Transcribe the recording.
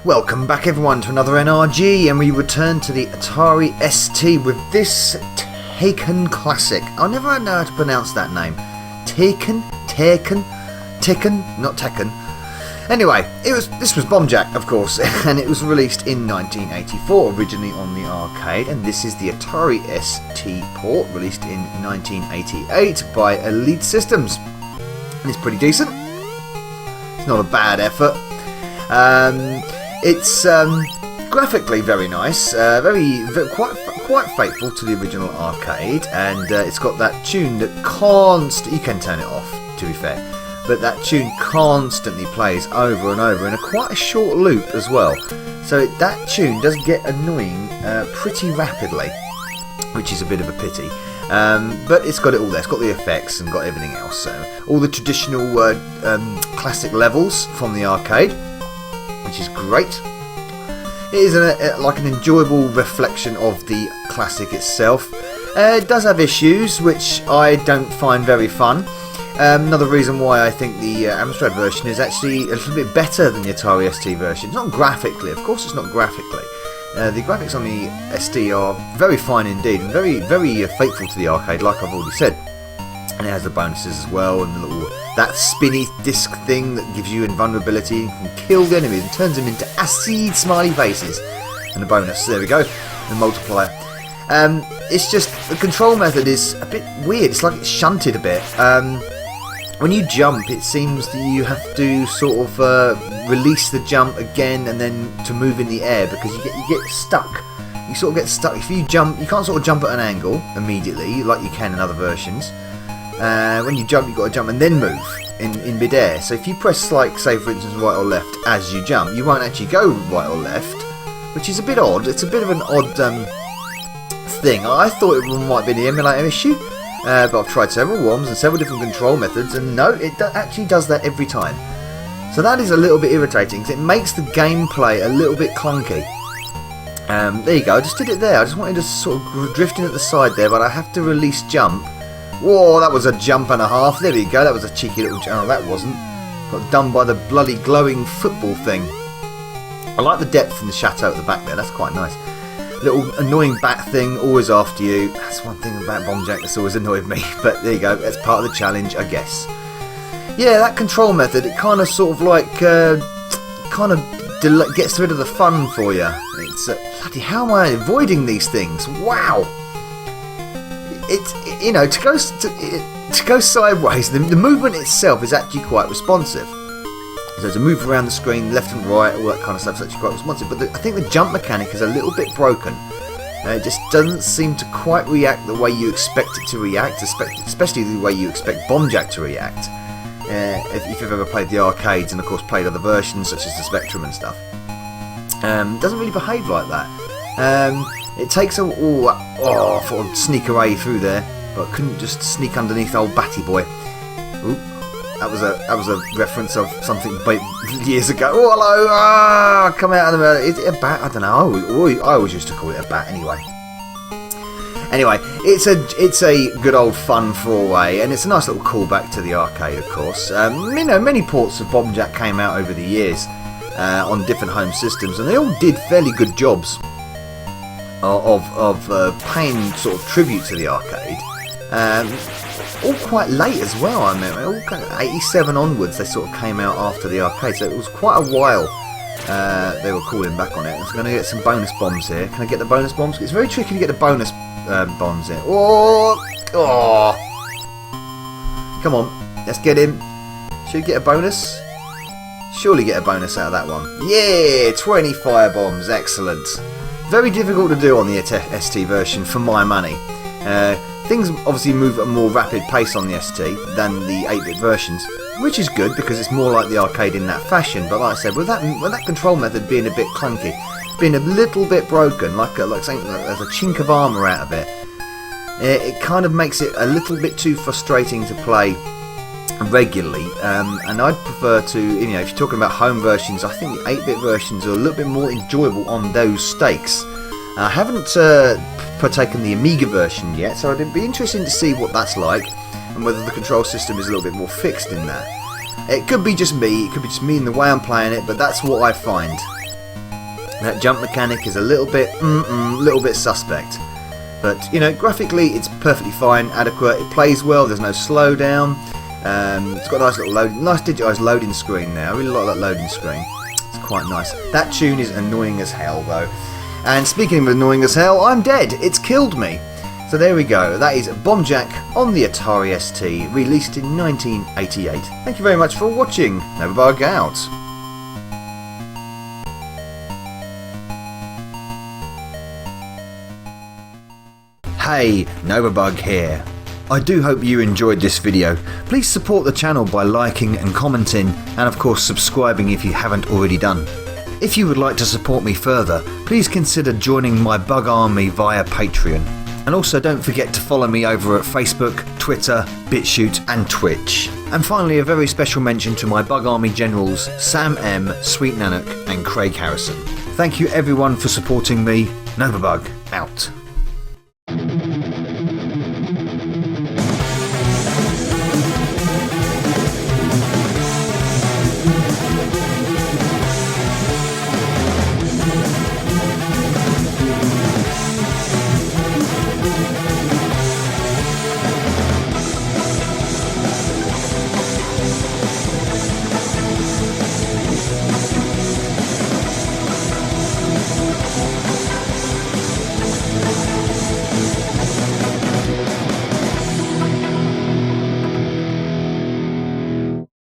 Welcome back everyone to another NRG, and we return to the Atari ST with this Tehkan classic. I never know how to pronounce that name. Tehkan? Not Tehkan. Anyway, this was Bomb Jack, of course, and it was released in 1984, originally on the arcade, and this is the Atari ST port, released in 1988 by Elite Systems. And it's pretty decent. It's not a bad effort. It's graphically very nice, quite faithful to the original arcade, and it's got that tune that you can turn it off, to be fair, but that tune constantly plays over and over in quite a short loop as well. So that tune does get annoying pretty rapidly, which is a bit of a pity. But it's got it all there. It's got the effects and got everything else. So all the traditional classic levels from the arcade, which is great. It is like an enjoyable reflection of the classic itself. It does have issues which I don't find very fun. Another reason why I think the Amstrad version is actually a little bit better than the Atari ST version. It's not graphically, of course it's not graphically. The graphics on the ST are very fine indeed, and very faithful to the arcade, like I've already said. And it has the bonuses as well, and that spinny disc thing that gives you invulnerability and can kill the enemies and turns them into acid smiley faces. And a bonus, there we go, the multiplier. It's just, the control method is a bit weird, it's like it's shunted a bit. When you jump, it seems that you have to sort of release the jump again and then to move in the air, because you get stuck. You sort of get stuck. If you jump, you can't sort of jump at an angle immediately like you can in other versions. When you jump, you've got to jump and then move in mid-air. So if you press, like, say for instance, right or left as you jump, you won't actually go right or left, which is a bit odd. It's a bit of an odd thing. I thought it might be the emulator issue, but I've tried several ROMs and several different control methods, and no, it actually does that every time. So that is a little bit irritating, because it makes the gameplay a little bit clunky. There you go, I just did it there. I just wanted to sort of drift in at the side there, but I have to release jump. Whoa, that was a jump and a half. There we go, that was a cheeky little jump. Oh, that wasn't. Got done by the bloody glowing football thing. I like the depth in the chateau at the back there, that's quite nice. Little annoying bat thing, always after you. That's one thing about Bomb Jack that's always annoyed me. But there you go, that's part of the challenge, I guess. Yeah, that control method, it kind of sort of like, gets rid of the fun for you. It's, bloody, how am I avoiding these things? Wow! It's, you know, to go sideways, the movement itself is actually quite responsive. So to move around the screen, left and right, all that kind of stuff is actually quite responsive. But I think the jump mechanic is a little bit broken. It just doesn't seem to quite react the way you expect it to react, especially the way you expect Bomb Jack to react. If you've ever played the arcades and of course played other versions such as the Spectrum and stuff. It doesn't really behave like that. It takes a for a sneak away through there, but I couldn't just sneak underneath old Batty Boy. Oop, that was a reference of something years ago. Oh, hello! Ah, come out of the. Is it a bat? I don't know. I always used to call it a bat anyway. Anyway, it's a good old fun throwaway, and it's a nice little callback to the arcade, of course. You know, many ports of Bomb Jack came out over the years on different home systems, and they all did fairly good jobs of paying sort of tribute to the arcade. All quite late as well. I mean, all kind of 87 onwards, they sort of came out after the arcade, so it was quite a while they were calling back on it. I was going to get some bonus bombs here. Can I get the bonus bombs? It's very tricky to get the bonus bombs here. Oh! Come on, let's get him. Should we get a bonus? Surely get a bonus out of that one. Yeah, 20 fire bombs, excellent. Very difficult to do on the ST version for my money. Things obviously move at a more rapid pace on the ST than the 8-bit versions, which is good because it's more like the arcade in that fashion. But like I said, with that control method being a bit clunky, being a little bit broken, like saying there's a chink of armour out of it, it kind of makes it a little bit too frustrating to play regularly. And I'd prefer to, you know, if you're talking about home versions, I think the 8-bit versions are a little bit more enjoyable on those stakes. I haven't partaken the Amiga version yet, so it'd be interesting to see what that's like and whether the control system is a little bit more fixed in that. It could be just me, and the way I'm playing it, but that's what I find. That jump mechanic is a little bit suspect. But, you know, graphically it's perfectly fine, adequate, it plays well, there's no slowdown. It's got a nice little nice digitized loading screen there. I really like that loading screen. It's quite nice. That tune is annoying as hell though. And speaking of annoying as hell, I'm dead. It's killed me. So there we go. That is Bomb Jack on the Atari ST, released in 1988. Thank you very much for watching. Novabug out. Hey, Novabug here. I do hope you enjoyed this video. Please support the channel by liking and commenting, and of course subscribing if you haven't already done. If you would like to support me further, please consider joining my Bug Army via Patreon. And also don't forget to follow me over at Facebook, Twitter, BitChute and Twitch. And finally a very special mention to my Bug Army generals Sam M, Sweet Nanook and Craig Harrison. Thank you everyone for supporting me. Novabug out.